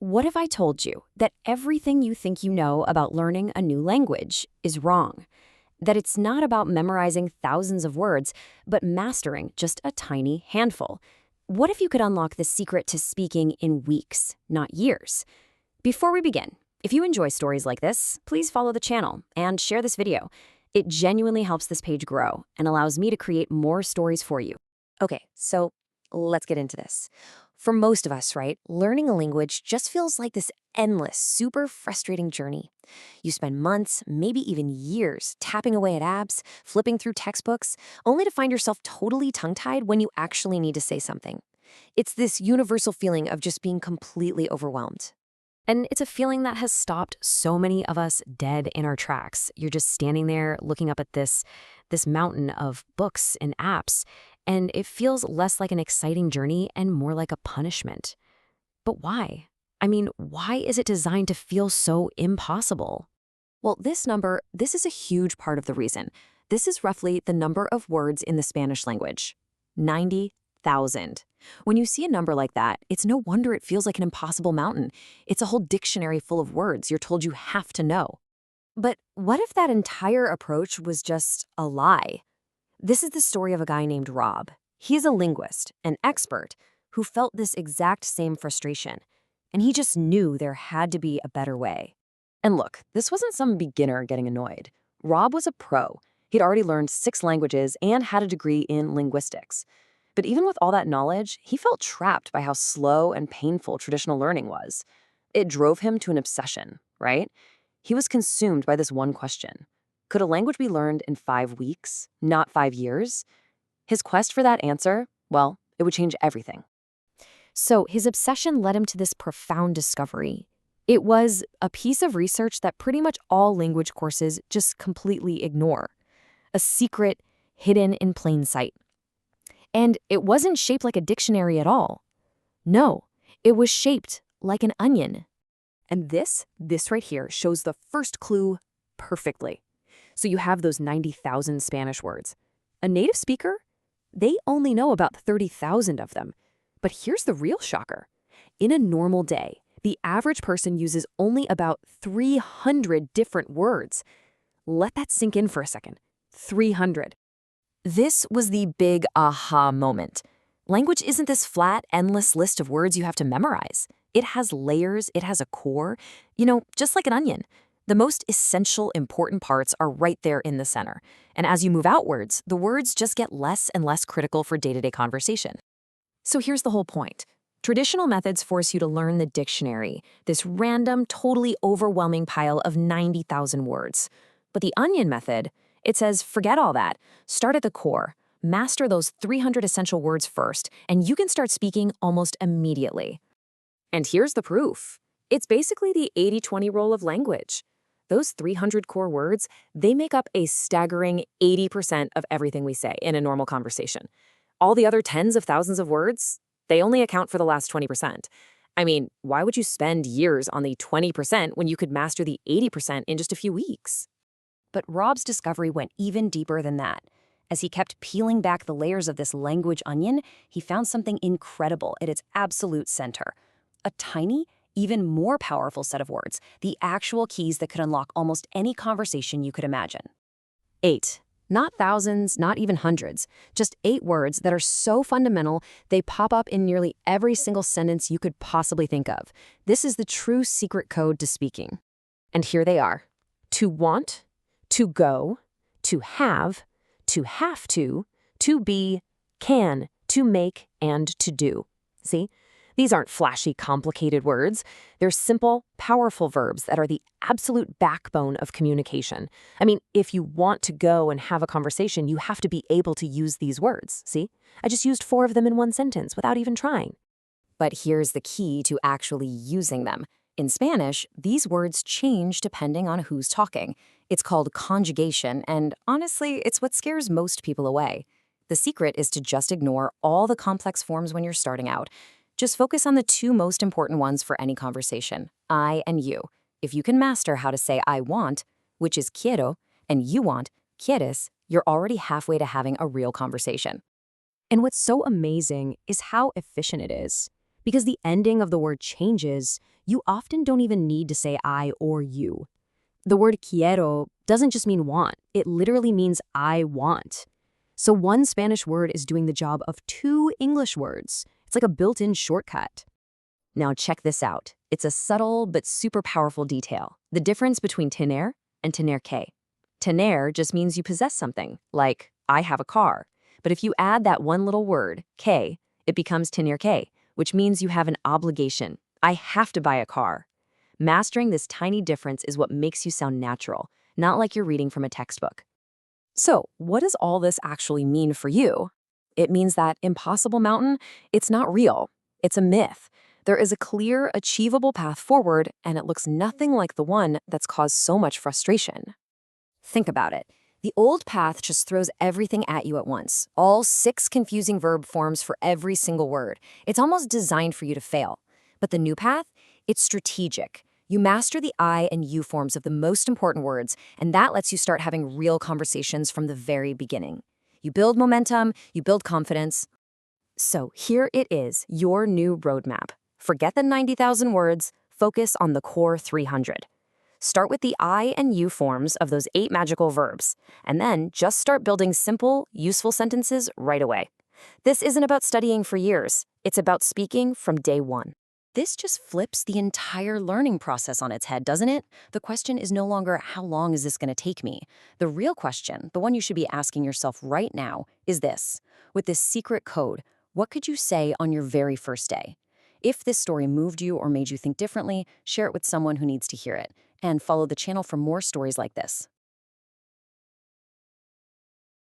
What if I told you that everything you think you know about learning a new language is wrong? That it's not about memorizing thousands of words, but mastering just a tiny handful? What if you could unlock the secret to speaking in weeks, not years? Before we begin, if you enjoy stories like this, please follow the channel and share this video. It genuinely helps this page grow and allows me to create more stories for you. Okay, so let's get into this. For most of us, right, learning a language just feels like this endless, super frustrating journey. You spend months, maybe even years, tapping away at apps, flipping through textbooks, only to find yourself totally tongue-tied when you actually need to say something. It's this universal feeling of just being completely overwhelmed. And it's a feeling that has stopped so many of us dead in our tracks. You're just standing there looking up at this mountain of books and apps, and it feels less like an exciting journey and more like a punishment. But why? I mean, why is it designed to feel so impossible? Well, this is a huge part of the reason. This is roughly the number of words in the Spanish language. 90,000. When you see a number like that, it's no wonder it feels like an impossible mountain. It's a whole dictionary full of words you're told you have to know. But what if that entire approach was just a lie? This is the story of a guy named Rob. He is a linguist, an expert, who felt this exact same frustration. And he just knew there had to be a better way. And look, this wasn't some beginner getting annoyed. Rob was a pro. He'd already learned 6 languages and had a degree in linguistics. But even with all that knowledge, he felt trapped by how slow and painful traditional learning was. It drove him to an obsession, right? He was consumed by this one question. Could a language be learned in 5 weeks, not 5 years? His quest for that answer, well, it would change everything. So his obsession led him to this profound discovery. It was a piece of research that pretty much all language courses just completely ignore. A secret hidden in plain sight. And it wasn't shaped like a dictionary at all. No, it was shaped like an onion. And this right here shows the first clue perfectly. So you have those 90,000 Spanish words. A native speaker? They only know about 30,000 of them. But here's the real shocker. In a normal day, the average person uses only about 300 different words. Let that sink in for a second. 300. This was the big aha moment. Language isn't this flat, endless list of words you have to memorize. It has layers, it has a core, just like an onion. The most essential, important parts are right there in the center. And as you move outwards, the words just get less and less critical for day-to-day conversation. So here's the whole point. Traditional methods force you to learn the dictionary, this random, totally overwhelming pile of 90,000 words. But the onion method, it says, forget all that. Start at the core. Master those 300 essential words first, and you can start speaking almost immediately. And here's the proof. It's basically the 80-20 rule of language. Those 300 core words, they make up a staggering 80% of everything we say in a normal conversation. All the other tens of thousands of words, they only account for the last 20%. I mean, why would you spend years on the 20% when you could master the 80% in just a few weeks? But Rob's discovery went even deeper than that. As he kept peeling back the layers of this language onion, he found something incredible at its absolute center. A tiny, even more powerful set of words, the actual keys that could unlock almost any conversation you could imagine. 8. Not thousands, not even hundreds. Just 8 words that are so fundamental, they pop up in nearly every single sentence you could possibly think of. This is the true secret code to speaking. And here they are. To want, to go, to have be, can, to make, and to do. See? These aren't flashy, complicated words. They're simple, powerful verbs that are the absolute backbone of communication. I mean, if you want to go and have a conversation, you have to be able to use these words. See? I just used 4 of them in one sentence without even trying. But here's the key to actually using them. In Spanish, these words change depending on who's talking. It's called conjugation, and honestly, it's what scares most people away. The secret is to just ignore all the complex forms when you're starting out. Just focus on the 2 most important ones for any conversation, I and you. If you can master how to say I want, which is quiero, and you want, quieres, you're already halfway to having a real conversation. And what's so amazing is how efficient it is. Because the ending of the word changes, you often don't even need to say I or you. The word quiero doesn't just mean want, it literally means I want. So one Spanish word is doing the job of two English words. It's like a built-in shortcut. Now check this out. It's a subtle but super powerful detail. The difference between tener and tener que. Tener just means you possess something, like I have a car. But if you add that one little word, que, it becomes tener que, which means you have an obligation. I have to buy a car. Mastering this tiny difference is what makes you sound natural, not like you're reading from a textbook. So, what does all this actually mean for you? It means that impossible mountain, it's not real. It's a myth. There is a clear, achievable path forward, and it looks nothing like the one that's caused so much frustration. Think about it. The old path just throws everything at you at once, all 6 confusing verb forms for every single word. It's almost designed for you to fail. But the new path, it's strategic. You master the I and you forms of the most important words, and that lets you start having real conversations from the very beginning. You build momentum, you build confidence. So here it is, your new roadmap. Forget the 90,000 words, focus on the core 300. Start with the I and you forms of those 8 magical verbs, and then just start building simple, useful sentences right away. This isn't about studying for years, it's about speaking from day one. This just flips the entire learning process on its head, doesn't it? The question is no longer, how long is this going to take me? The real question, the one you should be asking yourself right now, is this. With this secret code, what could you say on your very first day? If this story moved you or made you think differently, share it with someone who needs to hear it. And follow the channel for more stories like this.